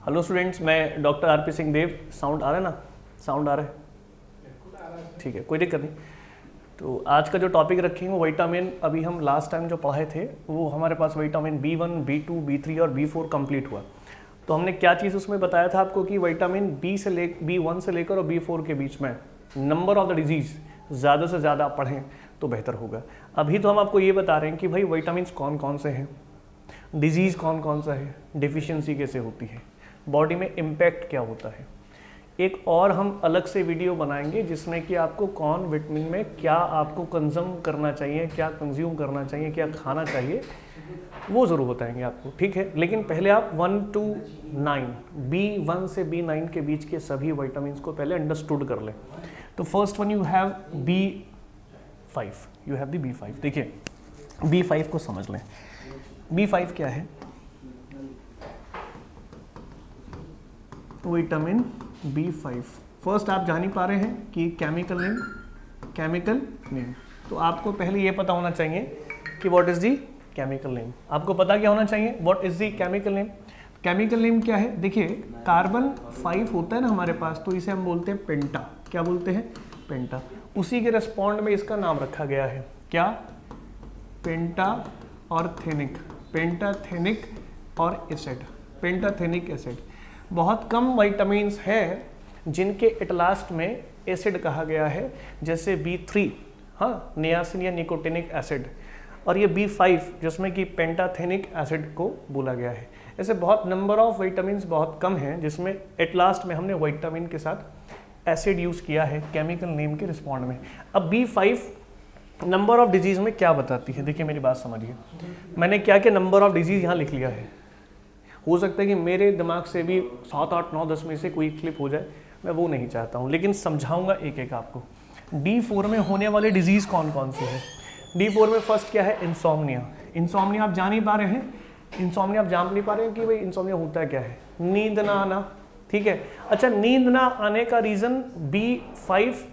Hello students, मैं doctor RP Singh देव। Sound आ रहा है ना? साउंड आ रहा है? ठीक है, कोई दिक्कत नहीं। तो आज का जो टॉपिक रखेंगे वो विटामिन, अभी हम लास्ट टाइम जो पढ़े थे वो हमारे पास विटामिन B1, B2, B3 और B4 कंप्लीट हुआ। तो हमने क्या चीज़ उसमें बताया था आपको कि विटामिन B1 से लेकर और B4 के बीच में नंबर ऑफ द डिजीज़ ज़्यादा से ज़्यादा पढ़ें तो बेहतर होगा। अभी तो हम आपको ये बता रहे हैं कि भाई विटामिन कौन कौन से हैं, डिजीज़ कौन कौन सा है, डिफिशियंसी कैसे होती है, बॉडी में इम्पैक्ट क्या होता है। एक और हम अलग से वीडियो बनाएंगे जिसमें कि आपको कौन विटामिन में क्या आपको कंज्यूम करना चाहिए, क्या कंज्यूम करना चाहिए, क्या खाना चाहिए, वो ज़रूर बताएंगे आपको, ठीक है। लेकिन पहले आप 1 to 9 B1 से B9 के बीच के सभी विटामिन को पहले अंडरस्टूड कर लें। तो first one you have B5, you have the B5। देखिए B5 को समझ लें। B5 क्या है? विटामिन B5 फर्स्ट आप जान ही पा रहे हैं कि केमिकल नेम। तो आपको पहले ये पता होना चाहिए कि what is the chemical name. आपको पता क्या होना चाहिए? What is the chemical name. Chemical name क्या है? देखिए कार्बन 5 होता है ना हमारे पास, तो इसे हम बोलते हैं पेंटा। क्या बोलते हैं? पेंटा। उसी के रेस्पॉन्ड में इसका नाम रखा गया है क्या? पेंटा और थेनिक, पेंटाथेनिक और एसिड, पेंटाथेनिक एसिड। बहुत कम विटामिन्स हैं जिनके एट लास्ट में एसिड कहा गया है, जैसे B3, हाँ, नियासिन या निकोटिनिक एसिड, और ये B5 जिसमें कि पेंटाथेनिक एसिड को बोला गया है। ऐसे बहुत नंबर ऑफ विटामिन्स बहुत कम हैं जिसमें एट लास्ट में हमने विटामिन के साथ एसिड यूज़ किया है केमिकल नेम के रिस्पॉन्ड में। अब B5 नंबर ऑफ डिजीज़ में क्या बताती है? देखिए मेरी बात समझिए, मैंने क्या क्या नंबर ऑफ डिजीज़ यहाँ लिख लिया है। हो सकता है कि मेरे दिमाग से भी 7, 8, 9, 10 में से कोई क्लिप हो जाए, मैं वो नहीं चाहता हूँ, लेकिन समझाऊंगा एक एक आपको। D4 में होने वाले डिजीज़ कौन कौन से हैं? D4 में फर्स्ट क्या है? इंसोम्निया। इंसोम्निया आप जान ही पा रहे हैं, इंसोम्निया आप जान नहीं पा रहे हैं कि भाई इंसोम्निया होता क्या है? नींद ना आना, ठीक है। अच्छा, नींद ना आने का रीज़न B5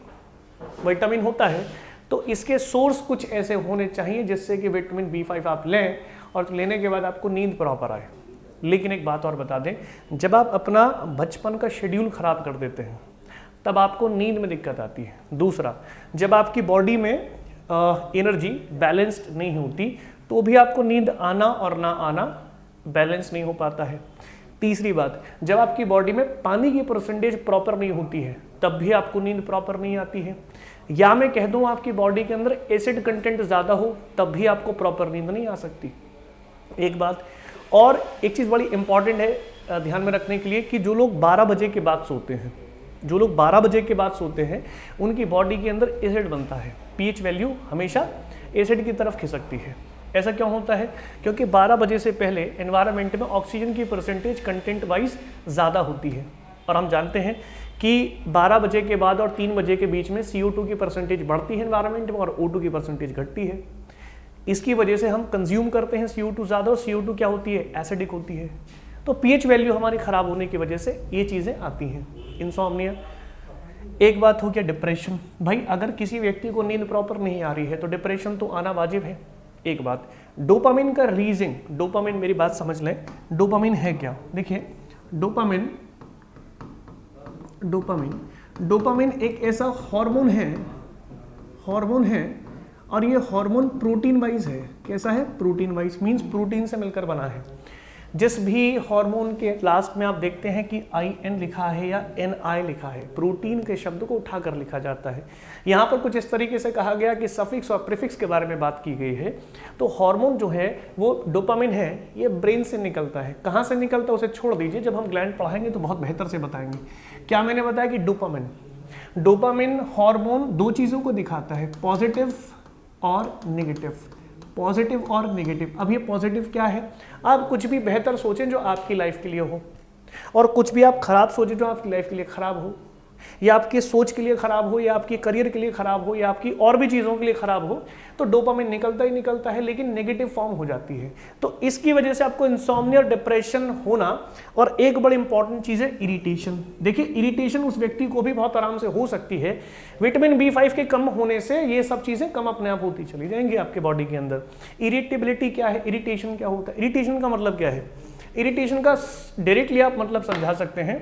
विटामिन होता है, तो इसके सोर्स कुछ ऐसे होने चाहिए जिससे कि विटामिन B5 आप लें और लेने के बाद आपको नींद प्रॉपर आए। लेकिन एक बात और बता दें, जब आप अपना बचपन का शेड्यूल ख़राब कर देते हैं तब आपको नींद में दिक्कत आती है। दूसरा, जब आपकी बॉडी में एनर्जी बैलेंस्ड नहीं होती तो भी आपको नींद आना और ना आना बैलेंस नहीं हो पाता है। तीसरी बात, जब आपकी बॉडी में पानी की परसेंटेज प्रॉपर नहीं होती है तब भी आपको नींद प्रॉपर नहीं आती है। या मैं कह दूं आपकी बॉडी के अंदर एसिड कंटेंट ज़्यादा हो तब भी आपको प्रॉपर नींद नहीं आ सकती। एक बात और, एक चीज़ बड़ी इंपॉर्टेंट है ध्यान में रखने के लिए कि जो लोग 12 बजे के बाद सोते हैं, जो लोग 12 बजे के बाद सोते हैं उनकी बॉडी के अंदर एसिड बनता है। पीएच वैल्यू हमेशा एसिड की तरफ खिसकती है। ऐसा क्यों होता है? क्योंकि 12 बजे से पहले एनवायरनमेंट में ऑक्सीजन की परसेंटेज कंटेंट वाइज ज़्यादा होती है, और हम जानते हैं कि 12 बजे के बाद और 3 बजे के बीच में CO2 की परसेंटेज बढ़ती है एनवायरनमेंट में और O2 की परसेंटेज घटती है। इसकी वजह से हम कंज्यूम करते हैं CO2 ज़्यादा, और CO2 क्या होती है? एसिडिक होती है। तो पीएच वैल्यू हमारी ख़राब होने की वजह से ये चीज़ें आती हैं, इंसोम्निया। एक बात हो गया डिप्रेशन। भाई अगर किसी व्यक्ति को नींद प्रॉपर नहीं आ रही है तो डिप्रेशन तो आना वाजिब है। एक बात, डोपामिन का रीजिंग, डोपामिन, मेरी बात समझ लें, डोपामिन है क्या? देखिए डोपामिन एक ऐसा हार्मोन है और ये हार्मोन प्रोटीन वाइज है। कैसा है? प्रोटीन वाइज, मींस प्रोटीन से मिलकर बना है। जिस भी हार्मोन के लास्ट में आप देखते हैं कि IN लिखा है या NI लिखा है, प्रोटीन के शब्द को उठाकर लिखा जाता है। यहाँ पर कुछ इस तरीके से कहा गया कि सफिक्स और प्रीफिक्स के बारे में बात की गई है। तो हार्मोन जो है वो डोपामिन है, ये ब्रेन से निकलता है। कहाँ से निकलता है उसे छोड़ दीजिए, जब हम ग्लैंड पढ़ाएंगे तो बहुत बेहतर से बताएंगे। क्या मैंने बताया कि डोपामिन हार्मोन दो चीज़ों को दिखाता है, पॉजिटिव और नेगेटिव। पॉजिटिव और नेगेटिव। अब ये पॉजिटिव क्या है? आप कुछ भी बेहतर सोचें जो आपकी लाइफ के लिए हो, और कुछ भी आप खराब सोचें जो आपकी लाइफ के लिए खराब हो, या आपकी सोच के लिए खराब हो, या आपकी करियर के लिए खराब हो, या आपकी और भी चीज़ों के लिए खराब हो, तो डोपामिन निकलता ही निकलता है, लेकिन नेगेटिव फॉर्म हो जाती है। तो इसकी वजह से आपको इंसोम्निया, डिप्रेशन होना। और एक बड़ी इंपॉर्टेंट चीज़ है इरिटेशन। देखिए इरिटेशन उस व्यक्ति को भी बहुत आराम से हो सकती है। विटामिन B5 के कम होने से ये सब चीज़ें कम अपने आप होती चली जाएंगी आपके बॉडी के अंदर। इरिटेबिलिटी क्या है? इरिटेशन क्या होता है? इरिटेशन का मतलब क्या है? इरिटेशन का डायरेक्टली आप मतलब समझा सकते हैं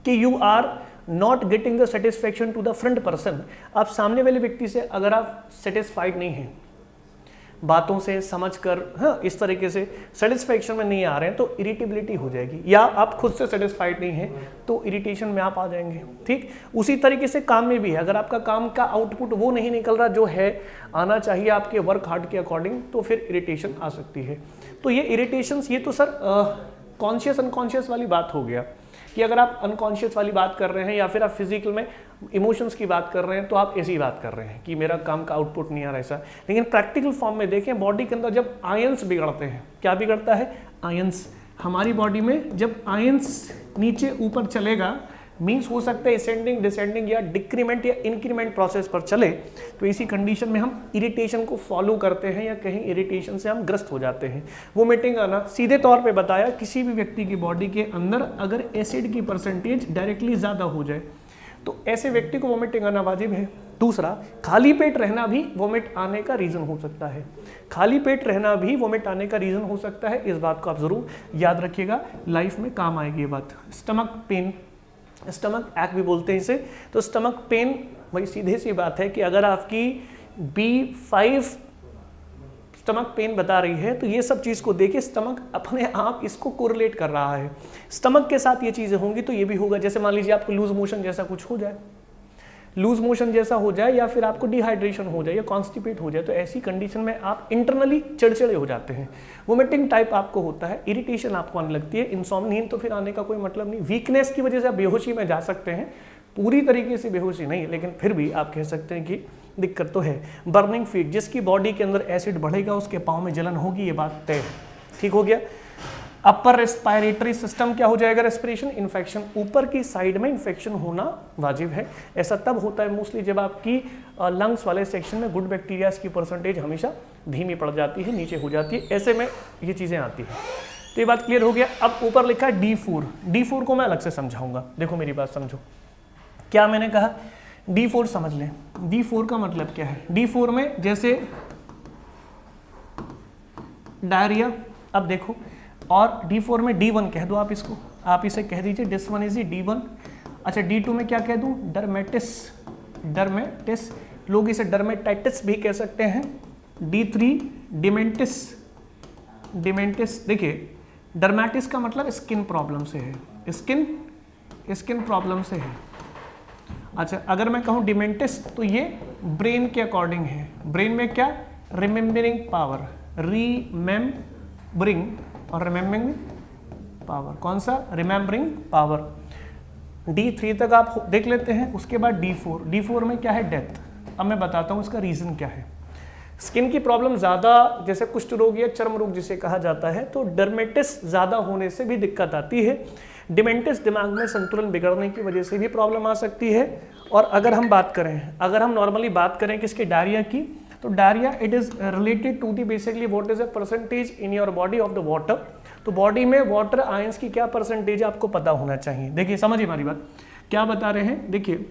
कि you are not getting the satisfaction to the front person. आप सामने वाले व्यक्ति से अगर आप सेटिस्फाइड नहीं हैं, बातों से समझकर, हाँ, इस तरीके से सेटिस्फेक्शन में नहीं आ रहे हैं, तो इरिटेबिलिटी हो जाएगी। या आप खुद से सेटिस्फाइड नहीं हैं तो इरिटेशन में आप आ जाएंगे। ठीक, उसी तरीके से काम में भी है, अगर आपका काम का आउटपुट वो नहीं निकल रहा जो है आना चाहिए आपके वर्क हार्ड के अकॉर्डिंग, तो फिर इरिटेशन आ सकती है। तो ये इरिटेशंस, ये तो सर कॉन्शियस अनकॉन्शियस वाली बात हो गया कि अगर आप अनकॉन्शियस वाली बात कर रहे हैं या फिर आप फिजिकल में इमोशंस की बात कर रहे हैं तो आप ऐसी बात कर रहे हैं कि मेरा काम का आउटपुट नहीं आ रहा ऐसा। लेकिन प्रैक्टिकल फॉर्म में देखें, बॉडी के अंदर जब आयंस बिगड़ते हैं, क्या बिगड़ता है? आयंस। हमारी बॉडी में जब आयंस नीचे ऊपर चलेगा, मीन्स हो सकता है असेंडिंग डिसेंडिंग या डिक्रीमेंट या इंक्रीमेंट प्रोसेस पर चले, तो इसी कंडीशन में हम इरिटेशन को फॉलो करते हैं या कहीं इरिटेशन से हम ग्रस्त हो जाते हैं। वोमिटिंग आना, सीधे तौर पे बताया, किसी भी व्यक्ति की बॉडी के अंदर अगर एसिड की परसेंटेज डायरेक्टली ज़्यादा हो जाए तो ऐसे व्यक्ति को वोमिटिंग आना वाजिब है। दूसरा, खाली पेट रहना भी वोमिट आने का रीज़न हो सकता है। खाली पेट रहना भी वोमिट आने का रीज़न हो सकता है, इस बात को आप ज़रूर याद रखिएगा, लाइफ में काम आएगी ये बात। स्टमक पेन, स्टमक एक्ट भी बोलते हैं इसे। तो स्टमक पेन वही सीधे सी बात है कि अगर आपकी B5 स्टमक पेन बता रही है तो ये सब चीज़ को देखिए, स्टमक अपने आप इसको कोरिलेट कर रहा है। स्टमक के साथ ये चीज़ें होंगी तो ये भी होगा। जैसे मान लीजिए आपको लूज मोशन जैसा कुछ हो जाए, लूज मोशन जैसा हो जाए, या फिर आपको डिहाइड्रेशन हो जाए या कॉन्स्टिपेट हो जाए, तो ऐसी कंडीशन में आप इंटरनली चिड़चिड़े हो जाते हैं। वोमिटिंग टाइप आपको होता है, इरिटेशन आपको आने लगती है, इंसोम्निया तो फिर आने का कोई मतलब नहीं। वीकनेस की वजह से आप बेहोशी में जा सकते हैं, पूरी तरीके से बेहोशी नहीं, लेकिन फिर भी आप कह सकते हैं कि दिक्कत तो है। बर्निंग फीट, जिसकी बॉडी के अंदर एसिड बढ़ेगा उसके पाँव में जलन होगी, ये बात तय है। ठीक हो गया। अपर रेस्पिरेटरी सिस्टम क्या हो जाएगा? रेस्पिरेशन इन्फेक्शन, ऊपर की साइड में इन्फेक्शन होना वाजिब है। ऐसा तब होता है मोस्टली जब आपकी लंग्स वाले सेक्शन में गुड बैक्टीरियाज की परसेंटेज हमेशा धीमी पड़ जाती है, नीचे हो जाती है, ऐसे में ये चीज़ें आती हैं। तो ये बात क्लियर हो गया। अब ऊपर लिखा है D4, D4 को मैं अलग से समझाऊंगा। देखो मेरी बात समझो, क्या मैंने कहा? D4 समझ लें। D4 का मतलब क्या है? D4 में जैसे डायरिया, अब देखो, और D4 में D1 कह दो आप इसको, आप इसे कह दीजिए दिस वन इज D1। अच्छा, D2 में क्या कह दूं? डर्मेटिस, डर्मेटिस, लोग इसे डर्मेटाइटिस भी कह सकते हैं। D3 डिमेंटिस, डिमेंटिस। देखिए, डर्मेटिस का मतलब स्किन प्रॉब्लम से है, स्किन प्रॉब्लम से है। अच्छा, अगर मैं कहूँ डिमेंटिस तो ये ब्रेन के अकॉर्डिंग है। ब्रेन में क्या? रिमेम्बरिंग पावर, रीमेम्बरिंग और रिमेम्बरिंग पावर। कौन सा? Remembering power. D3 तक आप देख लेते हैं। उसके बाद D4 में क्या है? डेथ। अब मैं बताता हूँ इसका रीज़न क्या है। स्किन की प्रॉब्लम ज़्यादा, जैसे कुष्ठ रोग या चर्म रोग जिसे कहा जाता है, तो डर्मेटिस ज़्यादा होने से भी दिक्कत आती है। डिमेंटिस दिमाग में संतुलन बिगड़ने की वजह से भी प्रॉब्लम आ सकती है। और अगर हम बात करें, अगर हम नॉर्मली बात करें किसके? डायरिया की, तो diarrhoea it is related to the basically what is a percentage in your body of the water. तो बॉडी में वाटर आयंस की क्या परसेंटेज आपको पता होना चाहिए। देखिए, समझिए हमारी बात, क्या बता रहे हैं। देखिए,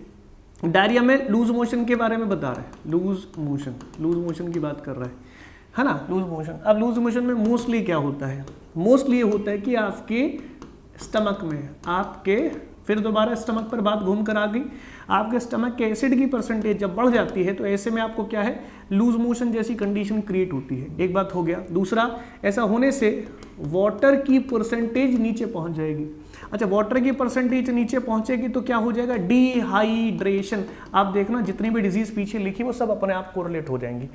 डायरिया में लूज मोशन के बारे में बता रहे हैं, लूज मोशन की बात कर रहा है ना, लूज मोशन। अब लूज मोशन में मोस्टली क्या होता है? मोस्टली ये होता है कि आपके स्टमक में, आपके, फिर दोबारा स्टमक पर बात घूम कर आ गई, आपके स्टमक के एसिड की परसेंटेज जब बढ़ जाती है तो ऐसे में आपको क्या है? लूज मोशन जैसी कंडीशन क्रिएट होती है। एक बात हो गया। दूसरा, ऐसा होने से वाटर की परसेंटेज नीचे पहुंच जाएगी। अच्छा, वाटर की परसेंटेज नीचे पहुंचेगी तो क्या हो जाएगा? डिहाइड्रेशन। आप देखना, जितनी भी डिजीज पीछे लिखी वो सब अपने आप कोरिलेट हो जाएंगी।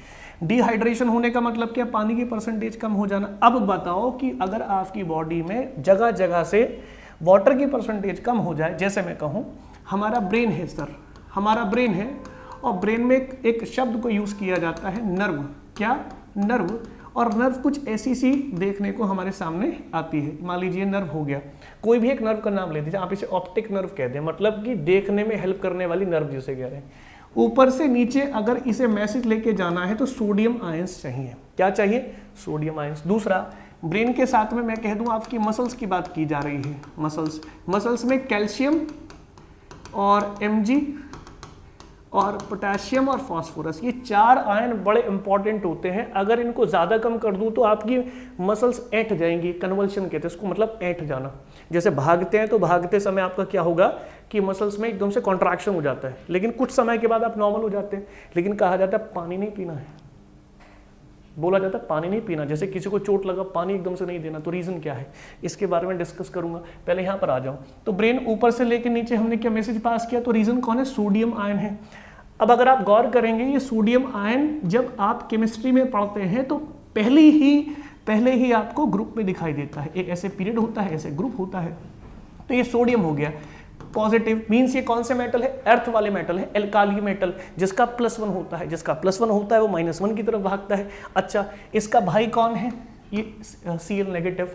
डिहाइड्रेशन होने का मतलब क्या? पानी की परसेंटेज कम हो जाना। अब बताओ कि अगर आपकी बॉडी में जगह जगह से वाटर की परसेंटेज कम हो जाए, जैसे मैं कहूँ हमारा ब्रेन है सर, हमारा ब्रेन है, और ब्रेन में एक शब्द को यूज़ किया जाता है नर्व। क्या? नर्व। और नर्व कुछ ऐसी सी देखने को हमारे सामने आती है। मान लीजिए नर्व हो गया, कोई भी एक नर्व का नाम ले दीजिए, आप इसे ऑप्टिक नर्व कहते हैं, मतलब कि देखने में हेल्प करने वाली नर्व जिसे कह रहे हैं। ऊपर से नीचे अगर इसे मैसेज लेके जाना है तो सोडियम आयंस चाहिए। क्या चाहिए? Sodium ions. दूसरा, ब्रेन के साथ में मैं कह दूं आपकी मसल्स की बात की जा रही है। मसल्स में कैल्शियम और Mg और पोटेशियम और फास्फोरस, ये 4 आयन बड़े इंपॉर्टेंट होते हैं। अगर इनको ज़्यादा कम कर दूं तो आपकी मसल्स ऐंठ जाएंगी, कन्वल्शन कहते हैं इसको, मतलब ऐंठ जाना। जैसे भागते हैं तो भागते समय आपका क्या होगा कि मसल्स में एकदम से कॉन्ट्रैक्शन हो जाता है, लेकिन कुछ समय के बाद आप नॉर्मल हो जाते हैं। लेकिन कहा जाता है पानी नहीं पीना है, बोला जाता है पानी नहीं पीना। जैसे किसी को चोट लगा, पानी एकदम से नहीं देना, तो रीज़न क्या है इसके बारे में डिस्कस करूंगा। पहले यहाँ पर आ जाऊँ। तो ब्रेन ऊपर से लेकर नीचे हमने क्या मैसेज पास किया, तो रीज़न कौन है, सोडियम आयन है। अब अगर आप गौर करेंगे, ये सोडियम आयन जब आप केमिस्ट्री में पढ़ते हैं तो पहले ही आपको ग्रुप में दिखाई देता है। एक ऐसे पीरियड होता है, ऐसे ग्रुप होता है। तो ये सोडियम हो गया पॉजिटिव, मीन्स ये कौन से मेटल है, अर्थ वाले मेटल है, एल्काली मेटल, जिसका +1 होता है। जिसका +1 होता है वो -1 की तरफ भागता है। अच्छा, इसका भाई कौन है, ये Cl नेगेटिव।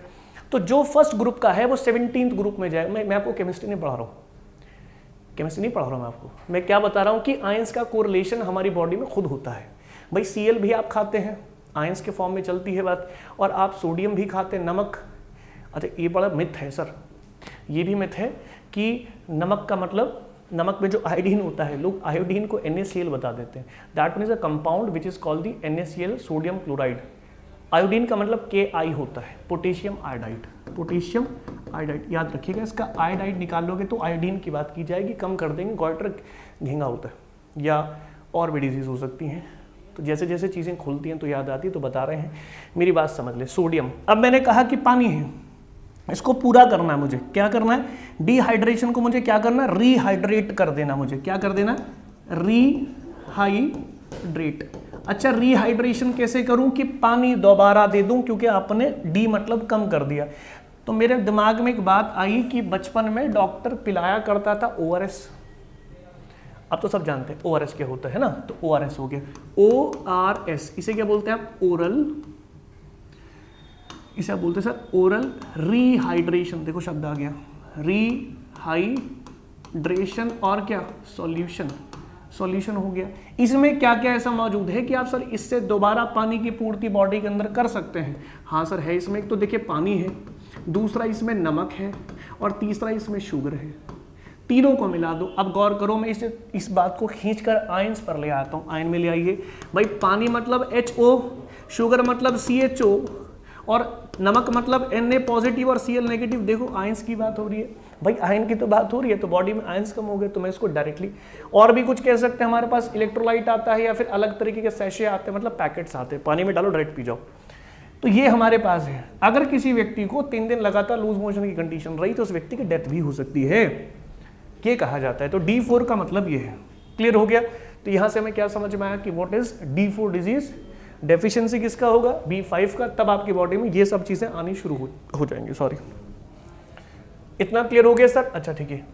तो जो फर्स्ट ग्रुप का है वो 17th ग्रुप में जाएगा। मैं आपको केमिस्ट्री नहीं पढ़ा रहा हूँ, केमिस्ट्री नहीं पढ़ा रहा हूँ मैं आपको, मैं क्या बता रहा हूँ कि आयंस का कोरिलेशन हमारी बॉडी में खुद होता है। भाई Cl भी आप खाते हैं, आयंस के फॉर्म में चलती है बात, और आप सोडियम भी खाते हैं, नमक। अच्छा, ये बड़ा मिथ है सर, ये भी मिथ है कि नमक का मतलब, नमक में जो आयोडीन होता है, लोग आयोडीन को NaCl बता देते हैं। That means a compound which is called the NaCl, sodium chloride. Iodine का मतलब Ki होता है, पोटेशियम आयोडाइड। पोटेशियम आयोडाइड याद रखिएगा, इसका आयोडाइड निकाल लोगे तो आयोडीन की बात की जाएगी, कम कर देंगे। गॉइटर झींगा होता है, या और भी डिजीज हो सकती हैं। तो जैसे जैसे चीज़ें खुलती हैं तो याद आती है, तो बता रहे हैं, मेरी बात समझ ले। सोडियम, अब मैंने कहा कि पानी है, इसको पूरा करना है मुझे। क्या करना है, डिहाइड्रेशन को मुझे क्या करना है, रीहाइड्रेट कर देना। मुझे क्या कर देना, रीहाइड्रेट। अच्छा, रीहाइड्रेशन कैसे करूं कि पानी दोबारा दे दूं, क्योंकि आपने डी मतलब कम कर दिया। तो मेरे दिमाग में एक बात आई कि बचपन में डॉक्टर पिलाया करता था ORS। अब तो सब जानते हैं ORS क्या होता है ना, तो ORS हो गया, ORS। इसे क्या बोलते हैं आप, ओरल, इसे आप बोलते हैं सर ओरल रीहाइड्रेशन। देखो शब्द आ गया, रीहाइड्रेशन और क्या, सॉल्यूशन। सॉल्यूशन हो गया। इसमें क्या क्या ऐसा मौजूद है कि आप सर इससे दोबारा पानी की पूर्ति बॉडी के अंदर कर सकते हैं। हाँ सर है, इसमें एक तो देखिए पानी है, दूसरा इसमें नमक है, और तीसरा इसमें शुगर है। तीनों को मिला दो। अब गौर करो, मैं इस बात को खींचकर आयंस पर ले आता हूँ। आयन में ले आइए भाई, पानी मतलब HO, शुगर मतलब CHO, और नमक मतलब Na पॉजिटिव और Cl नेगेटिव। देखो आयंस की बात हो रही है भाई, आयन की तो बात हो रही है, तो बॉडी में आयंस कम हो गए। तो मैं इसको डायरेक्टली और भी कुछ कह सकते हैं, हमारे पास इलेक्ट्रोलाइट आता है, या फिर अलग तरीके के सैशे आते हैं, मतलब पैकेट्स आते हैं, पानी में डालो डायरेक्ट पी जाओ। तो ये हमारे पास है। अगर किसी व्यक्ति को 3 दिन लगातार लूज मोशन की कंडीशन रही तो उस व्यक्ति की डेथ भी हो सकती है, ये कहा जाता है। तो D4 का मतलब ये है। क्लियर हो गया। तो यहाँ से हमें क्या समझ में आया कि what is D4 disease, deficiency किसका होगा, B5 का। तब आपकी बॉडी में ये सब चीजें आनी शुरू हो जाएंगी। सॉरी, इतना क्लियर हो गया सर। अच्छा ठीक है,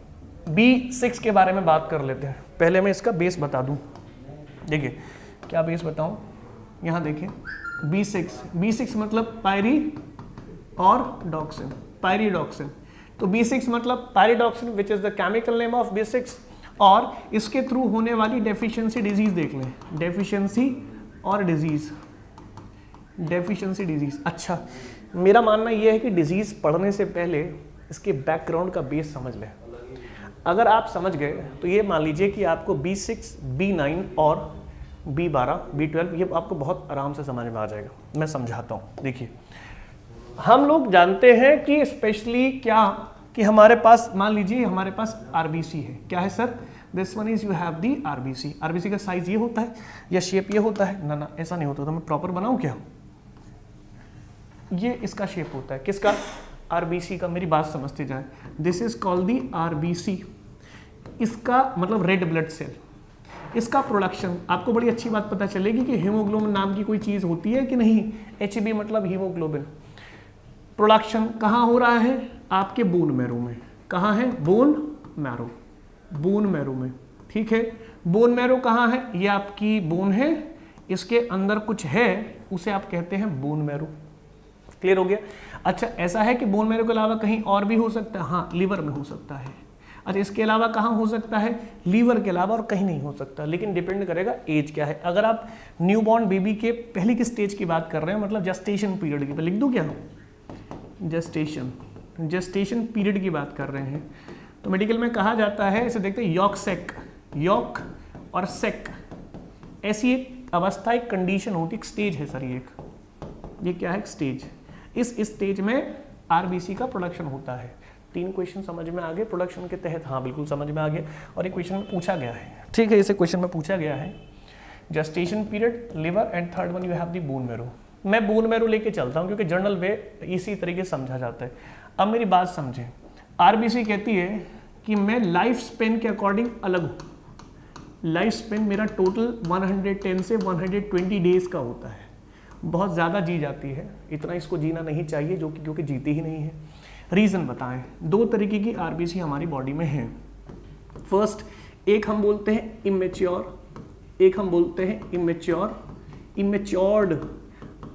B6 के बारे में बात कर लेते हैं। पहले मैं इसका बेस बता दूं। देखिए क्या बेस बताऊं, यहाँ देखिए B6 मतलब पायरी और डॉक्सिन, पायरीडॉक्सिन। तो B6 मतलब pyridoxine which is the chemical name of B6, और इसके थ्रू होने वाली डेफिशिएंसी डिजीज देख लें, डेफिशिएंसी और डिजीज, डेफिशिएंसी डिजीज। अच्छा, मेरा मानना यह है कि डिजीज पढ़ने से पहले इसके बैकग्राउंड का बेस समझ लें। अगर आप समझ गए तो ये मान लीजिए कि आपको B6, B9 और B12, B12 ये आपको बहुत आराम से समझ में आ जाएगा। मैं समझाता हूँ। देखिए, हम लोग जानते हैं कि स्पेशली क्या, कि हमारे पास मान लीजिए हमारे पास RBC है। क्या है sir, this one is you have the RBC। RBC का साइज ये होता है या शेप ये होता है, ना ना ऐसा नहीं होता। तो मैं प्रॉपर बनाऊं क्या, ये इसका शेप होता है, किसका, RBC का। मेरी बात समझते जाए, this is called the RBC। इसका मतलब रेड ब्लड सेल। इसका प्रोडक्शन आपको बड़ी अच्छी बात पता चलेगी कि हीमोग्लोबिन नाम की कोई चीज होती है कि नहीं, HB मतलब हीमोग्लोबिन। प्रोडक्शन कहाँ हो रहा है, आपके बोन मैरो में। कहाँ है, बोन मैरो, बोन मैरो में। ठीक है, बोन मैरो कहाँ है, ये आपकी बोन है, इसके अंदर कुछ है, उसे आप कहते हैं बोन मैरो। क्लियर हो गया। अच्छा, ऐसा है कि बोन मैरो के अलावा कहीं और भी हो सकता है, हाँ लीवर में हो सकता है। अच्छा, इसके अलावा कहाँ हो सकता है, लीवर के अलावा और कहीं नहीं हो सकता, लेकिन डिपेंड करेगा एज क्या है। अगर आप न्यूबॉर्न बेबी के पहली की स्टेज की बात कर रहे हैं, मतलब जेस्टेशन पीरियड की, लिख दूं क्या, जेस्टेशन पीरियड की बात कर रहे हैं, तो मेडिकल में कहा जाता है, इसे देखते हैं यॉक सैक, यॉक और सेक, ऐसी एक अवस्था, एक कंडीशन होती है, एक स्टेज है सर ये क्या है, एक स्टेज। इस स्टेज में आरबीसी का प्रोडक्शन होता है। 3 क्वेश्चन समझ में आ गए प्रोडक्शन के तहत, हाँ बिल्कुल समझ में आ गया, और एक क्वेश्चन में पूछा गया है, ठीक है, इसे क्वेश्चन में पूछा गया है gestation period, liver, and third one you have the bone marrow. मैं बोन मैरो लेके चलता हूँ क्योंकि जनरल वे इसी तरीके से समझा जाता है। अब मेरी बात समझें, आरबीसी कहती है कि मैं लाइफ स्पेन के अकॉर्डिंग अलग हूँ। लाइफ स्पेन मेरा टोटल 110 से 120 डेज का होता है, बहुत ज़्यादा जी जाती है, इतना इसको जीना नहीं चाहिए, जो कि क्योंकि जीती ही नहीं है। रीज़न बताएं। 2 तरीके की आरबीसी हमारी बॉडी में है। फर्स्ट, एक हम बोलते हैं इमेच्योर, एक हम बोलते हैं इमेच्योर्ड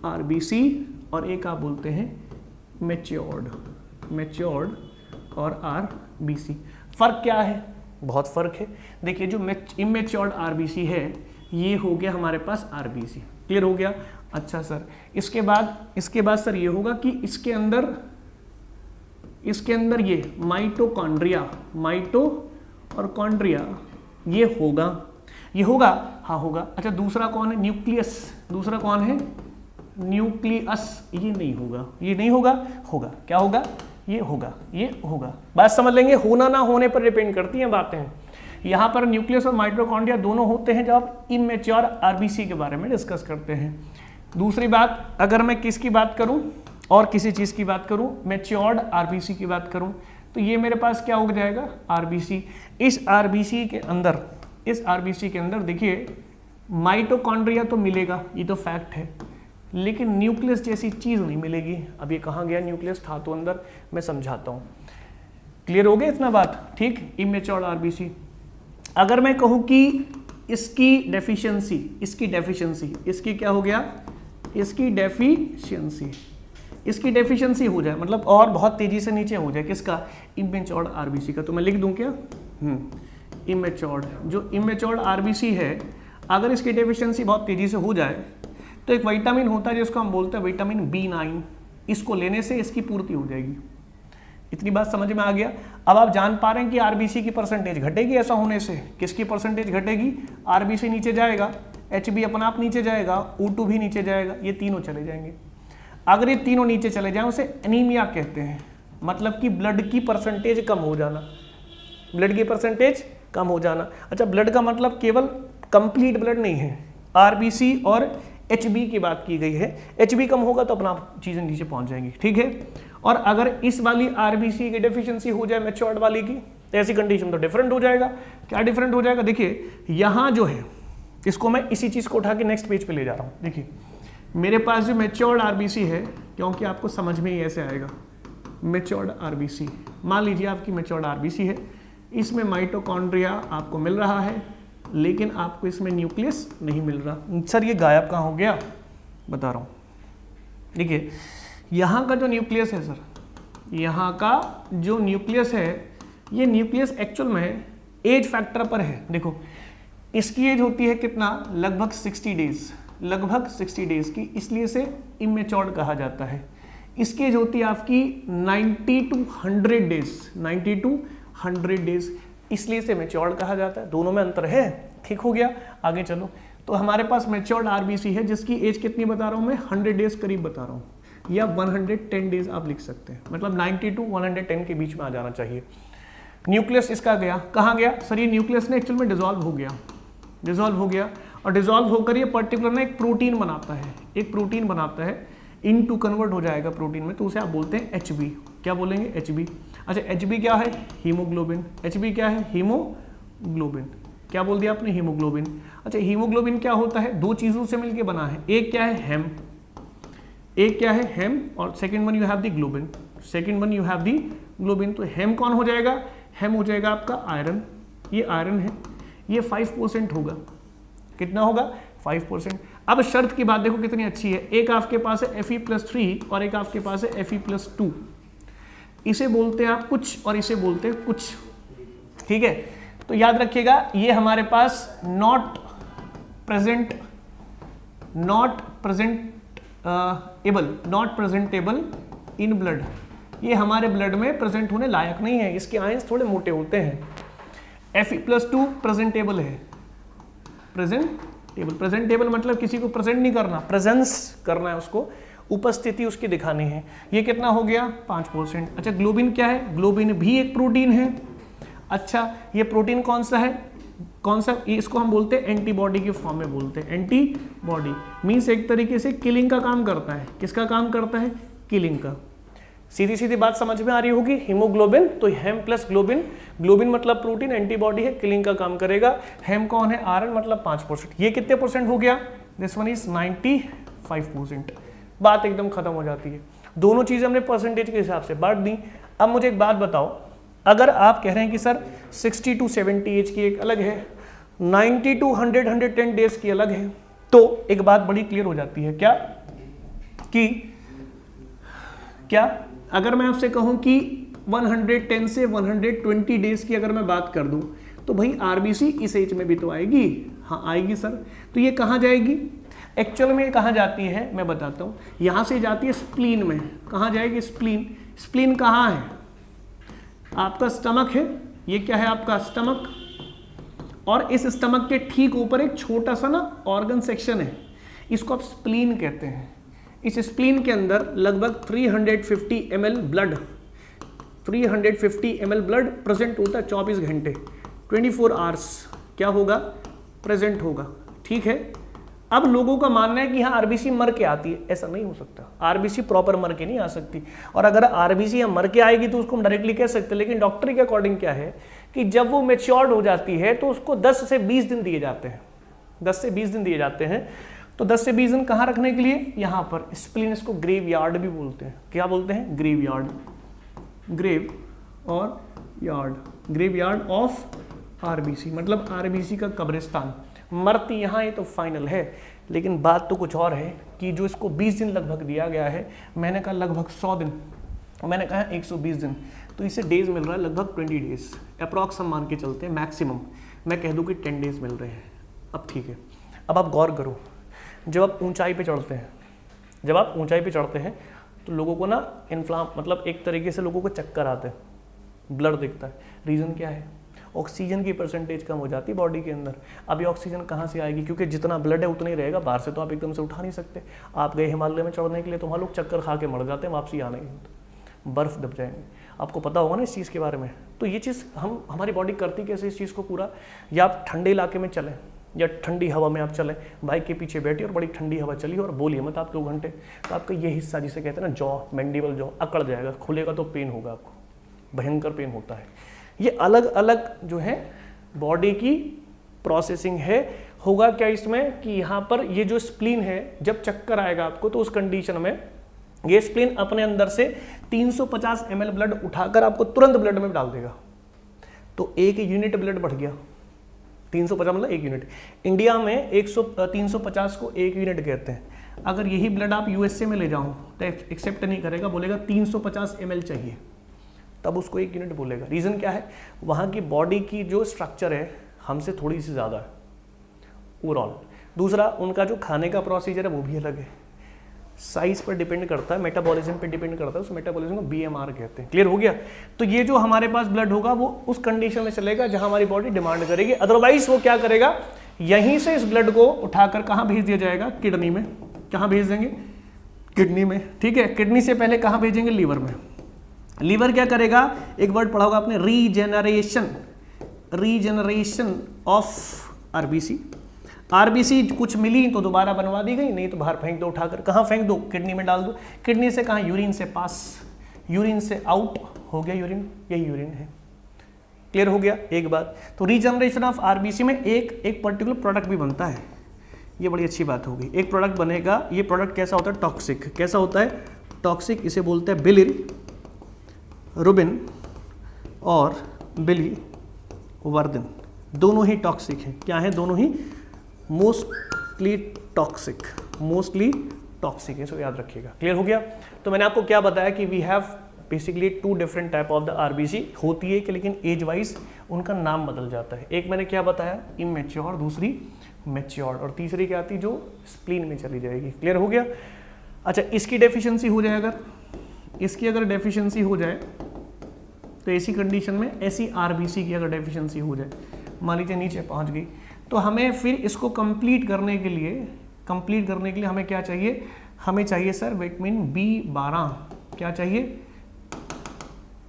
आरबीसी, और एक आप बोलते हैं मैच्योर्ड और आरबीसी। फ़र्क क्या है? बहुत फ़र्क है। देखिए, जो इमेच्योर्ड आरबीसी है ये हो गया हमारे पास आरबीसी। क्लियर हो गया? अच्छा सर, इसके बाद सर ये होगा कि इसके अंदर ये माइटो और कॉन्ड्रिया ये होगा, हाँ होगा। अच्छा, दूसरा कौन है? न्यूक्लियस। दूसरा कौन है? न्यूक्लियस। ये नहीं होगा, होगा। क्या होगा? ये होगा। बात समझ लेंगे, होना ना होने पर डिपेंड करती हैं बातें। यहाँ पर न्यूक्लियस और माइटोकॉन्ड्रिया दोनों होते हैं जब आप इमेच्योर आरबीसी के बारे में डिस्कस करते हैं। दूसरी बात, अगर मैं किसकी बात करूँ और किसी चीज़ की बात करूँ, मैच्योर्ड आरबीसी की बात करूँ, तो ये मेरे पास क्या हो जाएगा? आरबीसी। इस आरबीसी के अंदर देखिए माइटोकॉन्ड्रिया तो मिलेगा, ये तो फैक्ट है, लेकिन न्यूक्लियस जैसी चीज़ नहीं मिलेगी। अब ये कहाँ गया न्यूक्लियस? था तो अंदर, मैं समझाता हूँ। क्लियर हो गया इतना बात? ठीक। Immatured RBC. अगर मैं कहूँ कि इसकी क्या हो गया? इसकी डेफिशिएंसी हो जाए, मतलब और बहुत तेजी से नीचे हो जाए, किसका? इमेच्योर्ड आरबीसी का। तो मैं लिख दूं क्या? इमेच्योर्ड। जो इमेच्योर्ड आरबीसी है, अगर इसकी डेफिशिएंसी बहुत तेजी से हो जाए तो एक विटामिन होता है जिसको हम बोलते हैं विटामिन B9, इसको लेने से इसकी पूर्ति हो जाएगी। इतनी बात समझ में आ गया? अब आप जान पा रहे हैं कि आरबीसी की परसेंटेज घटेगी ऐसा होने से। किसकी परसेंटेज घटेगी? आरबीसी नीचे जाएगा, HB अपना आप नीचे जाएगा, O2 भी नीचे जाएगा, ये तीनों चले जाएंगे। अगर ये तीनों नीचे चले जाएं उसे एनीमिया कहते हैं, मतलब कि ब्लड की परसेंटेज कम हो जाना। अच्छा, ब्लड का मतलब केवल कंप्लीट ब्लड नहीं है, आरबीसी और HB की बात की गई है। HB कम होगा तो अपना चीज़ें नीचे पहुंच जाएंगी, ठीक है। और अगर इस वाली आरबीसी की डेफिशिएंसी हो जाए मैच्योर्ड वाली की, तो ऐसी कंडीशन तो डिफरेंट हो जाएगा। क्या डिफरेंट हो जाएगा? देखिए, यहाँ जो है, इसको मैं इसी चीज़ को उठा के नेक्स्ट पेज पे ले जा रहा हूँ। देखिए, मेरे पास जो मैच्योर्ड आरबीसी है, क्योंकि आपको समझ में ही ऐसे आएगा, मैच्योर्ड आरबीसी, मान लीजिए आपकी मैच्योर्ड आरबीसी है, इसमें माइटोकॉन्ड्रिया आपको मिल रहा है, लेकिन आपको इसमें न्यूक्लियस नहीं मिल रहा। सर ये गायब कहाँ हो गया? बता रहा हूँ। देखिए, यहाँ का जो न्यूक्लियस है सर, यहाँ का जो न्यूक्लियस है, ये न्यूक्लियस एक्चुअल में एज फैक्टर पर है। देखो, इसकी एज होती है कितना? लगभग 60 डेज की, इसलिए से इमेच्योर्ड कहा जाता है। इसकी एज होती है आपकी 90 to 100 डेज, इसलिए से मैच्योर्ड कहा जाता है। दोनों में अंतर है, ठीक हो गया। आगे चलो, तो हमारे पास मैच्योर्ड आरबीसी है जिसकी एज कितनी बता रहा हूँ मैं? 100 डेज करीब बता रहा हूँ, या 110 डेज आप लिख सकते हैं, मतलब 90 to 110 के बीच में आ जाना चाहिए। न्यूक्लियस इसका गया, कहाँ गया सर? ये न्यूक्लियस ने एक्चुअल में डिसॉल्व हो गया, और डिसॉल्व होकर ये पर्टिकुलर ना एक प्रोटीन बनाता है, इनटू कन्वर्ट हो जाएगा प्रोटीन में, तो उसे आप बोलते हैं HB। क्या बोलेंगे? HB। अच्छा, HB क्या है? हीमोग्लोबिन। HB क्या है? हीमोग्लोबिन। क्या बोल दिया आपने? हीमोग्लोबिन। अच्छा, हीमोग्लोबिन क्या होता है? 2 चीज़ों से मिलकर बना है। एक क्या है? हेम, और second one you have the globin. तो हेम कौन हो जाएगा? हेम हो जाएगा आपका आयरन। ये आयरन है, ये 5% होगा। कितना होगा? 5%। अब शर्त की बात देखो कितनी अच्छी है। एक आपके पास है Fe+3 और एक आपके पास है Fe+2। इसे बोलते हैं आप कुछ और इसे बोलते हैं कुछ, ठीक है। तो याद रखिएगा, ये हमारे पास नॉट प्रेजेंटेबल इन ब्लड, ये हमारे ब्लड में प्रेजेंट होने लायक नहीं है, इसके आयंस थोड़े मोटे होते हैं। Fe+2 प्रेजेंटेबल है, प्रेजेंटेबल। प्रेजेंटेबल मतलब किसी को प्रेजेंट नहीं करना, प्रेजेंस करना है उसको, उपस्थिति उसकी दिखानी है। ये कितना हो गया 5%। अच्छा ग्लोबिन क्या है, ग्लोबिन भी एक प्रोटीन है। अच्छा ये प्रोटीन कौन सा है, कौन सा, इसको हम बोलते हैं एंटीबॉडी के फॉर्म में बोलते हैं। एंटीबॉडी मीन्स एक तरीके से किलिंग का काम करता है। किसका काम करता है, किलिंग का। सीधी सीधी बात समझ में आ रही होगी। हीमोग्लोबिन तो हेम प्लस ग्लोबिन, ग्लोबिन मतलब प्रोटीन, एंटीबॉडी है, किलिंग का काम करेगा। हेम कौन है, आयरन मतलब 5%। ये कितने परसेंट हो गया, दिस वन इज 95%। बात एकदम खत्म हो जाती है। दोनों चीजें हमने परसेंटेज के हिसाब से बांट दी। अब मुझे एक बात बताओ, अगर आप कह रहे हैं कि सर 60 to 70 एज की एक अलग है, 90 to 110 डेज की अलग है, तो एक बात बड़ी क्लियर हो जाती है। क्या कि क्या अगर मैं आपसे कहूं कि 110 से 120 डेज की अगर मैं बात कर दूं, तो भाई आरबीसी इस एज में भी तो आएगी। हाँ आएगी सर। तो ये कहाँ जाएगी, एक्चुअल में कहाँ जाती है मैं बताता हूँ। यहाँ से जाती है स्प्लीन में। कहाँ जाएगी, स्प्लीन। स्प्लीन कहाँ है, आपका स्टमक है। ये क्या है, आपका स्टमक। और इस स्टमक के ठीक ऊपर एक छोटा सा ना ऑर्गन सेक्शन है, इसको आप स्प्लीन कहते हैं। इस स्प्लीन के अंदर लगभग 350 ml blood, 350 ml blood present होता है 24 घंटे, 24 आवर्स क्या होगा, प्रेजेंट होगा। ठीक है। अब लोगों का मानना है कि हाँ आरबीसी मर के आती है, ऐसा नहीं हो सकता। आरबीसी प्रॉपर मर के नहीं आ सकती, और अगर आरबीसी यहाँ मर के आएगी तो उसको हम डायरेक्टली कह सकते हैं। लेकिन डॉक्टर के अकॉर्डिंग क्या है कि जब वो मैच्योर्ड हो जाती है तो उसको 10 से 20 दिन दिए जाते हैं, 10 से 20 दिन दिए जाते हैं। तो 10 से 20 दिन कहाँ रखने के लिए, यहाँ पर स्प्लीन। इसको ग्रेव यार्ड भी बोलते हैं। क्या बोलते हैं, ग्रेव यार्ड, ग्रेव और yard, graveyard of RBC, मतलब आरबीसी का कब्रिस्तान। मरती यहाँ है तो फाइनल है। लेकिन बात तो कुछ और है कि जो इसको 20 दिन लगभग दिया गया है, मैंने कहा लगभग 100 दिन, मैंने कहा 120 दिन, तो इसे डेज मिल रहा है लगभग 20 डेज अप्रॉक्स हम मान के चलते हैं। मैक्सिमम मैं कह दूं कि 10 डेज मिल रहे हैं। अब ठीक है, अब आप गौर करो, जब आप ऊंचाई पे चढ़ते हैं, जब आप ऊंचाई पे चढ़ते हैं तो लोगों को ना मतलब एक तरीके से लोगों को चक्कर आते हैं, ब्लड दिखता है। रीज़न क्या है, ऑक्सीजन की परसेंटेज कम हो जाती है बॉडी के अंदर। अब ये ऑक्सीजन कहाँ से आएगी, क्योंकि जितना ब्लड है उतना ही रहेगा, बाहर से तो आप एकदम से उठा नहीं सकते। आप गए हिमालय में चढ़ने के लिए तो वहाँ लोग चक्कर खा के मर जाते हैं, वापसी आने के बर्फ़ दब जाएंगे। आपको पता होगा ना इस चीज़ के बारे में। तो ये चीज़ हमारी बॉडी करती कैसे इस चीज़ को पूरा, या आप ठंडे इलाके में चलें या ठंडी हवा में आप चलें, बाइक के पीछे बैठिए और बड़ी ठंडी हवा चलिए और बोलिए मत आप 2 घंटे, तो आपका ये हिस्सा जिसे कहते हैं ना जॉ, मैंडिबल जॉ अकड़ जाएगा, खुलेगा तो पेन होगा आपको, भयंकर पेन होता है। ये अलग अलग जो है बॉडी की प्रोसेसिंग है। होगा क्या इसमें कि यहाँ पर ये जो स्प्लीन है, जब चक्कर आएगा आपको तो उस कंडीशन में ये स्प्लीन अपने अंदर से 350 ml ब्लड उठाकर आपको तुरंत ब्लड में डाल देगा। तो 1 यूनिट ब्लड बढ़ गया, 350 मतलब 1 यूनिट। इंडिया में 350 को 1 यूनिट कहते हैं। अगर यही ब्लड आप यूएसए में ले जाओ तो एक्सेप्ट नहीं करेगा, बोलेगा 350 ml चाहिए, तब उसको 1 यूनिट बोलेगा। रीज़न क्या है, वहाँ की बॉडी की जो स्ट्रक्चर है हमसे थोड़ी सी ज़्यादा है ओवरऑल। दूसरा, उनका जो खाने का प्रोसीजर है वो भी अलग है, साइज पर डिपेंड करता है, मेटाबॉलिज्म पर डिपेंड करता है। उस मेटाबॉलिज्म को बीएमआर कहते हैं। क्लियर हो गया। तो ये जो हमारे पास ब्लड होगा वो उस कंडीशन में चलेगा जहां हमारी बॉडी डिमांड करेगी। अदरवाइज वो क्या करेगा, यहीं से इस ब्लड को उठाकर कहाँ भेज दिया जाएगा, किडनी में। कहाँ भेज देंगे, किडनी में। ठीक है, किडनी से पहले कहाँ भेजेंगे, लीवर में। लीवर क्या करेगा, एक वर्ड पढ़ा होगा आपने, regeneration, regeneration of RBC. RBC कुछ मिली तो दोबारा बनवा दी गई, नहीं तो बाहर फेंक दो उठाकर। कहाँ फेंक दो, किडनी में डाल दो। किडनी से कहाँ, यूरिन से पास, यूरिन से आउट हो गया, यूरिन, यही यूरिन है। क्लियर हो गया एक बात। तो रीजनरेशन ऑफ आरबीसी में एक पर्टिकुलर प्रोडक्ट भी बनता है, ये बड़ी अच्छी बात होगी। एक प्रोडक्ट बनेगा, ये प्रोडक्ट कैसा होता है, टॉक्सिक। कैसा होता है, टॉक्सिक। इसे बोलते हैं बिलिरुबिन और बिलीवर्दिन, दोनों ही टॉक्सिक हैं। क्या है, दोनों ही मोस्टली टॉक्सिक, मोस्टली टॉक्सिक है, इसको याद रखिएगा। क्लियर हो गया। तो मैंने आपको क्या बताया कि we have basically 2 different type of the RBC होती है कि, लेकिन एज वाइज उनका नाम बदल जाता है। एक मैंने क्या बताया, इमेच्योर, दूसरी मैच्योर, और तीसरी क्या आती, जो स्प्लीन में चली जाएगी। क्लियर हो गया। अच्छा, इसकी डेफिशिएंसी हो जाए, अगर इसकी अगर डेफिशिएंसी हो जाए तो ऐसी कंडीशन में, ऐसी आरबीसी की अगर डेफिशिएंसी हो जाए, मान लीजिए नीचे पहुंच गई, तो हमें फिर इसको कंप्लीट करने के लिए हमें क्या चाहिए, हमें चाहिए सर विटामिन B12। क्या चाहिए,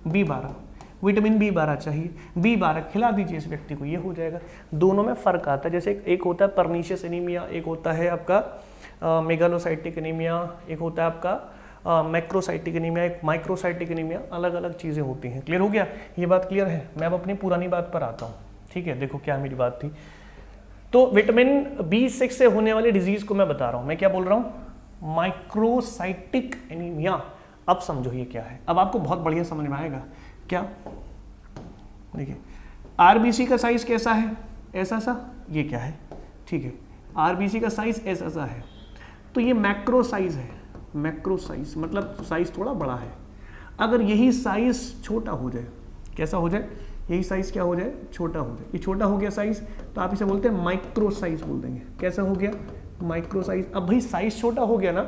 B12, विटामिन B12 चाहिए। B12 खिला दीजिए इस व्यक्ति को, ये हो जाएगा। दोनों में फ़र्क आता है, जैसे एक होता है परनीशियस एनीमिया, एक होता है आपका मेगालोसाइटिक एनीमिया, एक होता है आपका मैक्रोसाइटिक एनीमिया, एक माइक्रोसाइटिक एनीमिया, अलग अलग चीज़ें होती हैं। क्लियर हो गया, ये बात क्लियर है। मैं अब अपनी पुरानी बात पर आता हूँ, ठीक है। देखो क्या मेरी बात थी, तो विटामिन B6 से होने वाली डिजीज़ को मैं बता रहा हूँ। मैं क्या बोल रहा हूँ, माइक्रोसाइटिक एनीमिया। अब समझो ये क्या है, अब आपको बहुत बढ़िया समझ में आएगा। क्या, देखिए आरबीसी का साइज कैसा है, ऐसा सा, ये क्या है, ठीक है, आरबीसी का साइज ऐसा सा है, तो ये मैक्रो साइज है। मैक्रो साइज मतलब साइज थोड़ा बड़ा है। अगर यही साइज छोटा हो जाए, कैसा हो जाए, यही साइज क्या हो जाए, छोटा हो जाए, ये छोटा हो गया साइज, तो आप इसे बोलते हैं माइक्रो साइज बोल देंगे। कैसा हो गया, माइक्रो साइज। अब भाई साइज छोटा हो गया ना,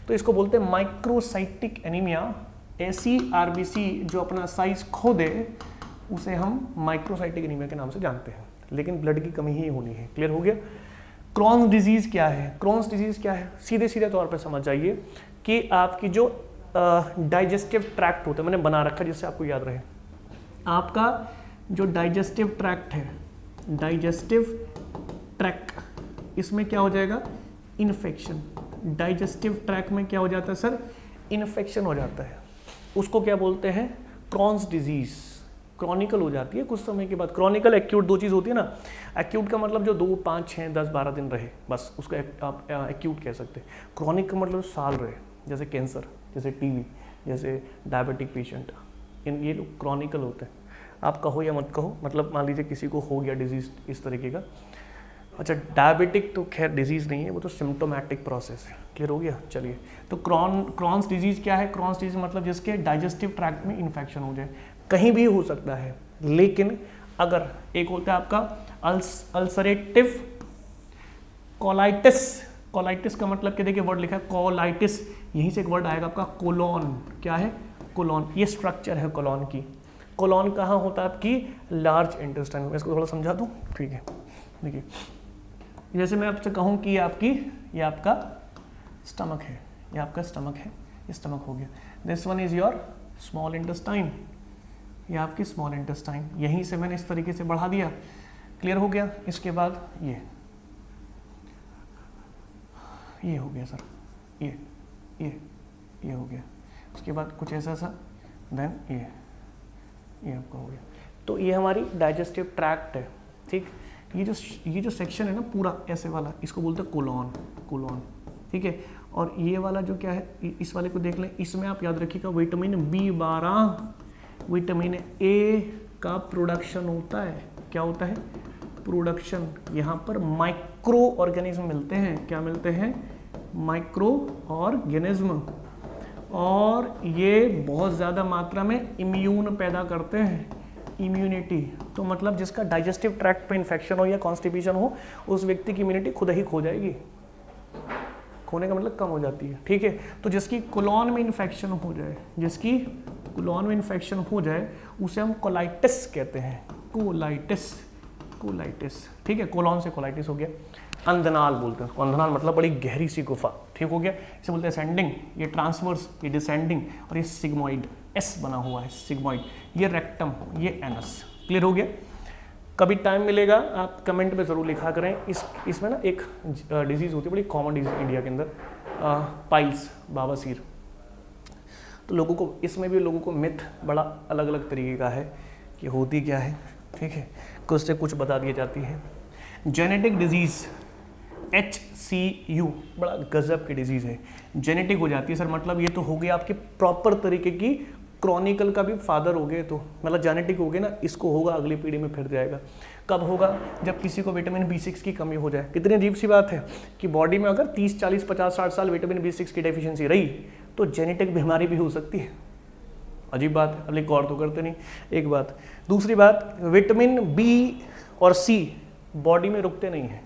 तो इसको बोलते हैं माइक्रोसाइटिक एनीमिया। ऐसी आरबीसी जो अपना साइज खो दे उसे हम माइक्रोसाइटिक एनीमिया के नाम से जानते हैं, लेकिन ब्लड की कमी ही होनी है। क्लियर हो गया। क्रॉन्स डिजीज क्या है, क्रॉन्स डिजीज क्या है, सीधे सीधे तौर पर समझ जाइए कि आपकी जो डाइजेस्टिव ट्रैक्ट होता है, मैंने बना रखा जिससे आपको याद रहे, आपका जो डाइजेस्टिव ट्रैक्ट है, डाइजेस्टिव ट्रैक्ट, इसमें क्या हो जाएगा, इन्फेक्शन। डाइजेस्टिव ट्रैक्ट में क्या हो जाता है सर, इन्फेक्शन हो जाता है। उसको क्या बोलते हैं, क्रॉन्स डिजीज। क्रॉनिकल हो जाती है कुछ समय के बाद। क्रॉनिकल, एक्यूट, दो चीज़ होती है ना। एक्यूट का मतलब जो 2, 5, 6, 10, 12 दिन रहे, बस उसको आप एक्यूट कह सकते हैं। क्रॉनिक का मतलब साल रहे, जैसे कैंसर, जैसे टीबी, जैसे डायबिटिक पेशेंट, ये लोग क्रॉनिकल होते हैं। आप कहो या मत कहो, मतलब मान लीजिए किसी को हो गया डिजीज इस तरीके का। अच्छा, डायबिटिक तो खैर डिजीज़ नहीं है, वो तो सिम्टोमेटिक प्रोसेस है। क्लियर हो गया। चलिए, तो क्रॉन्स डिजीज़ क्या है, क्रॉन्स डिजीज मतलब जिसके डाइजेस्टिव ट्रैक्ट में इन्फेक्शन हो जाए, कहीं भी हो सकता है। लेकिन अगर एक होता है आपका अल्सरेटिव कोलाइटिस। कोलाइटिस का मतलब क्या, देखिए वर्ड लिखा है कोलाइटिस, यहीं से एक वर्ड आएगा आपका कोलोन। क्या है, कोलोन। ये स्ट्रक्चर है कोलोन की। कोलोन कहाँ होता है, आपकी लार्ज इंटेस्टाइन में। इसको थोड़ा समझा दूँ, ठीक है। देखिए, जैसे मैं आपसे कहूँ कि ये आपका स्टमक है, ये आपका स्टमक है, ये स्टमक हो गया। This one is your small intestine, ये आपकी स्मॉल इंटेस्टाइन। यहीं से मैंने इस तरीके से बढ़ा दिया। क्लियर हो गया। इसके बाद ये हो गया सर, ये हो गया। उसके बाद कुछ ऐसा सा, देन ये आपका हो गया। तो ये हमारी डाइजेस्टिव ट्रैक्ट है, ठीक। ये जो सेक्शन है ना पूरा ऐसे वाला, इसको बोलते हैं कोलोन, ठीक है। और ये वाला जो क्या है, इस वाले को देख लें, इसमें आप याद रखिएगा विटामिन B12, विटामिन A का प्रोडक्शन होता है। क्या होता है, प्रोडक्शन। यहाँ पर माइक्रो ऑर्गेनिज्म मिलते हैं। क्या मिलते हैं, माइक्रो ऑर्गेनिज्म। और ये बहुत ज़्यादा मात्रा में इम्यून पैदा करते हैं, इम्यूनिटी। तो मतलब जिसका डाइजेस्टिव ट्रैक्ट पे इन्फेक्शन हो या कॉन्स्टिपेशन हो, उस व्यक्ति की इम्यूनिटी खुद ही खो जाएगी। खोने का मतलब कम हो जाती है, ठीक है। तो जिसकी कोलोन में इन्फेक्शन हो जाए, जिसकी कोलोन में इन्फेक्शन हो जाए, उसे हम कोलाइटिस कहते हैं। कोलाइटिस, ठीक है। कोलोन से कोलाइटिस हो गया। अंधनाल बोलते हैं उसको। अंधनाल मतलब बड़ी गहरी सी गुफा, ठीक हो गया। इसे बोलते हैं असेंडिंग, ये ट्रांसवर्स, ये डिसेंडिंग, और ये सिग्मोइड, एस बना हुआ है सिग्मोइड। ये रेक्टम, ये एनस। क्लियर हो गया। कभी टाइम मिलेगा आप कमेंट में ज़रूर लिखा करें। इसमें ना एक डिजीज़ होती है, बड़ी कॉमन डिजीज इंडिया के अंदर, पाइल्स, बाबासीर। तो लोगों को, इसमें भी लोगों को मिथ बड़ा अलग अलग तरीके का है कि होती क्या है, ठीक है। कुछ से कुछ बता दी जाती है। जेनेटिक डिजीज़ HCU बड़ा गजब की डिजीज़ है, जेनेटिक हो जाती है सर। मतलब ये तो हो गई आपकी प्रॉपर तरीके की, क्रॉनिकल का भी फादर हो गए, तो मतलब जेनेटिक हो गए ना, इसको होगा अगली पीढ़ी में फिर जाएगा। कब होगा, जब किसी को विटामिन B6 की कमी हो जाए। कितनी अजीब सी बात है कि बॉडी में अगर 30, 40, 50, 60 साल विटामिन B6 की डेफिशिएंसी रही तो जेनेटिक बीमारी भी हो सकती है। अजीब बात है, अगले गौर तो करते नहीं। एक बात। दूसरी बात, विटामिन B और C बॉडी में रुकते नहीं हैं।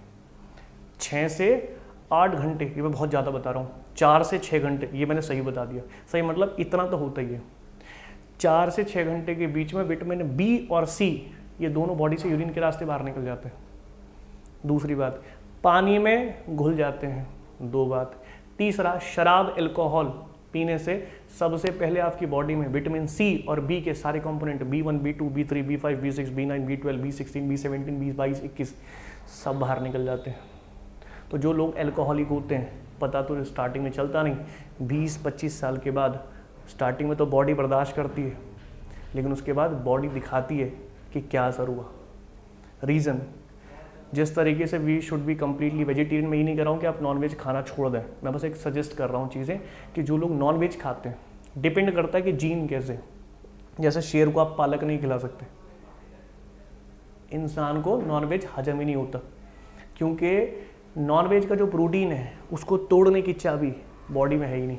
6 से 8 घंटे, ये मैं बहुत ज़्यादा बता रहा हूँ, 4 से 6 घंटे, ये मैंने सही बता दिया। सही मतलब इतना तो होता ही है। 4 से 6 घंटे के बीच में विटामिन B और C ये दोनों बॉडी से यूरिन के रास्ते बाहर निकल जाते हैं। दूसरी बात, पानी में घुल जाते हैं, 2 बात। तीसरा, शराब अल्कोहल पीने से सबसे पहले आपकी बॉडी में विटामिन सी और बी के सारे component B1, B2, B3, B5, B6, B9, B12, B16, B17, B22, 21 सब बाहर निकल जाते हैं। तो जो लोग अल्कोहलिक होते हैं, पता तो स्टार्टिंग में चलता नहीं, 20-25 साल के बाद स्टार्टिंग में तो बॉडी बर्दाश्त करती है, लेकिन उसके बाद बॉडी दिखाती है कि क्या असर हुआ। रीज़न, जिस तरीके से we should be completely vegetarian, मैं ही नहीं कर रहा हूँ कि आप नॉनवेज खाना छोड़ दें, मैं बस एक सजेस्ट कर रहा हूँ चीज़ें कि जो लोग नॉनवेज खाते हैं, डिपेंड करता है कि जीन कैसे। जैसे शेर को आप पालक नहीं खिला सकते, इंसान को नॉनवेज हजम ही नहीं होता, क्योंकि नॉनवेज का जो प्रोटीन है उसको तोड़ने की चाबी बॉडी में है ही नहीं।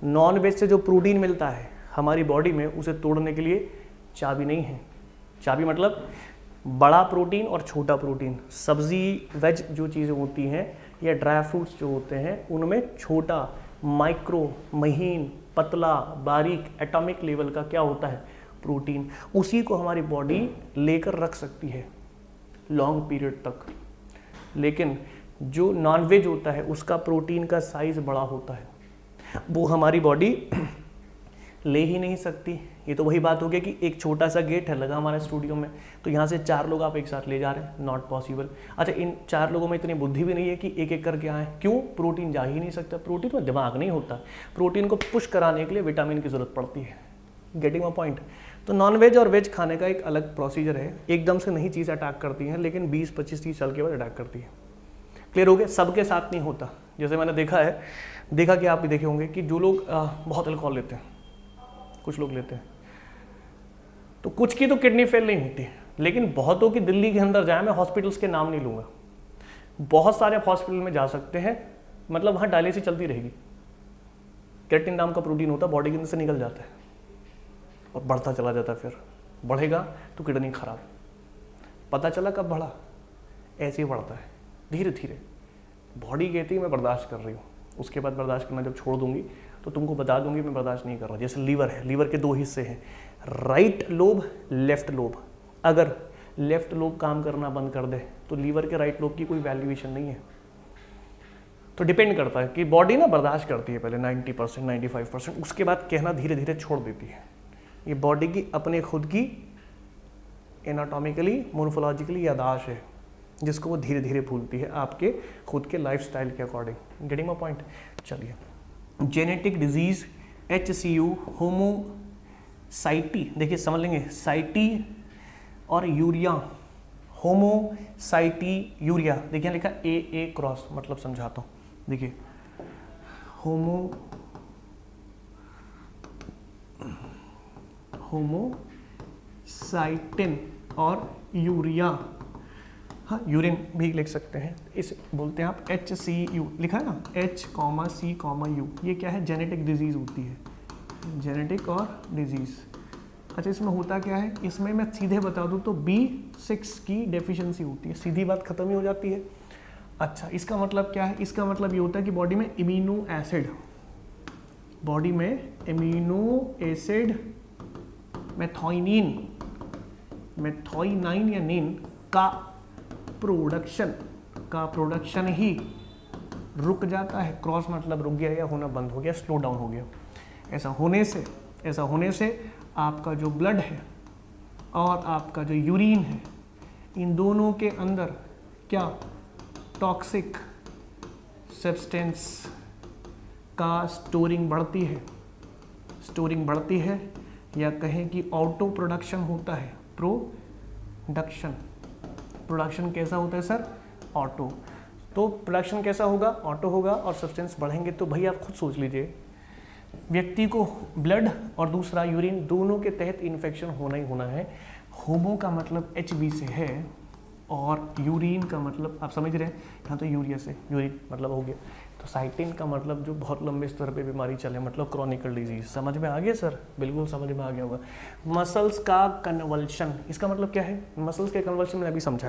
नॉनवेज से जो प्रोटीन मिलता है हमारी बॉडी में, उसे तोड़ने के लिए चाबी नहीं है। चाबी मतलब बड़ा प्रोटीन और छोटा प्रोटीन। सब्जी वेज जो चीज़ें होती हैं या ड्राई फ्रूट्स जो होते हैं, उनमें छोटा, माइक्रो, महीन, पतला, बारीक, एटॉमिक लेवल का क्या होता है, प्रोटीन। उसी को हमारी बॉडी लेकर रख सकती है लॉन्ग पीरियड तक। लेकिन जो नॉनवेज होता है उसका प्रोटीन का साइज़ बड़ा होता है, वो हमारी बॉडी ले ही नहीं सकती। ये तो वही बात हो गई कि एक छोटा सा गेट है लगा हमारे स्टूडियो में, तो यहाँ से 4 लोग आप एक साथ ले जा रहे हैं, नॉट पॉसिबल। अच्छा, इन 4 लोगों में इतनी बुद्धि भी नहीं है कि एक एक करके आए, क्यों? प्रोटीन जा ही नहीं सकता, प्रोटीन में दिमाग नहीं होता, प्रोटीन को पुश कराने के लिए विटामिन की ज़रूरत पड़ती है। Getting my point? तो नॉनवेज और वेज खाने का एक अलग प्रोसीजर है, एकदम से नहीं चीज़ अटैक करती हैं, लेकिन 20, 25, 30 साल के बाद अटैक करती है। क्लियर हो गया? सबके साथ नहीं होता। जैसे मैंने देखा कि आप भी देखे होंगे कि जो लोग बहुत अल्कोहल लेते हैं, कुछ लोग लेते हैं, तो कुछ की तो किडनी फेल नहीं होती, लेकिन बहुतों की दिल्ली के अंदर जाए, मैं हॉस्पिटल्स के नाम नहीं लूँगा, बहुत सारे हॉस्पिटल में जा सकते हैं, मतलब वहाँ डायलिसिस चलती रहेगी। क्रेटिन नाम का प्रोटीन होता है, बॉडी के अंदर से निकल जाता है और बढ़ता चला जाता है, फिर बढ़ेगा तो किडनी खराब। पता चला कब बढ़ा? ऐसे ही बढ़ता है धीरे धीरे। बॉडी कहती है मैं बर्दाश्त कर रही हूँ, उसके बाद बर्दाश्त करना जब छोड़ दूंगी तो तुमको बता दूंगी मैं बर्दाश्त नहीं कर रहा। जैसे लीवर है, लीवर के 2 हिस्से हैं, राइट लोब, लेफ्ट लोब। अगर लेफ्ट लोब काम करना बंद कर दे तो लीवर के राइट लोब की कोई वैल्यूएशन नहीं है। तो डिपेंड करता है कि बॉडी ना बर्दाश्त करती है पहले 90%, 95%, उसके बाद कहना धीरे धीरे छोड़ देती है। ये बॉडी की अपने खुद की एनाटॉमिकली, मोर्फोलॉजिकली यादाश्त है, जिसको वो धीरे धीरे भूलती है आपके खुद के लाइफस्टाइल के अकॉर्डिंग। Getting my point? चलिए, जेनेटिक डिजीज HCU, होमोसाइटी, देखिए समझ लेंगे, साइटी और यूरिया, होमोसाइटी यूरिया, देखिए लिखा AA क्रॉस, मतलब समझाता हूँ। देखिए होमोसाइटिन और यूरिया, हाँ यूरिन भी लिख सकते हैं, इस बोलते हैं आप HCU, लिखा है ना H,C,U। ये क्या है? जेनेटिक डिजीज़ होती है, जेनेटिक और डिजीज़। अच्छा, इसमें होता क्या है? इसमें मैं सीधे बता दूं तो B6 की डेफिशिएंसी होती है, सीधी बात खत्म ही हो जाती है। अच्छा, इसका मतलब क्या है? इसका मतलब ये होता है कि बॉडी में इम्यूनो एसिड, मेथोइनाइन या नीन का प्रोडक्शन ही रुक जाता है। क्रॉस मतलब रुक गया या होना बंद हो गया, स्लो डाउन हो गया। ऐसा होने से आपका जो ब्लड है और आपका जो यूरिन है, इन दोनों के अंदर क्या टॉक्सिक सब्सटेंस का स्टोरिंग बढ़ती है, या कहें कि ऑटो प्रोडक्शन होता है। प्रोडक्शन कैसा होता है सर? ऑटो। तो प्रोडक्शन कैसा होगा? ऑटो होगा, और सब्सटेंस बढ़ेंगे। तो भाई आप खुद सोच लीजिए, व्यक्ति को ब्लड और दूसरा यूरिन दोनों के तहत इन्फेक्शन होना ही होना है। होमो का मतलब HB से है, और यूरिन का मतलब आप समझ रहे हैं, यहाँ तो यूरिया से, यूरिन मतलब हो गया। तो साइटिन का मतलब जो बहुत लंबे स्तर पे बीमारी चले, मतलब क्रॉनिकल डिजीज। समझ में आ गया सर? बिल्कुल समझ में आ गया होगा। मसल्स का कन्वल्शन, इसका मतलब क्या है? मसल्स के कन्वल्शन में अभी समझा।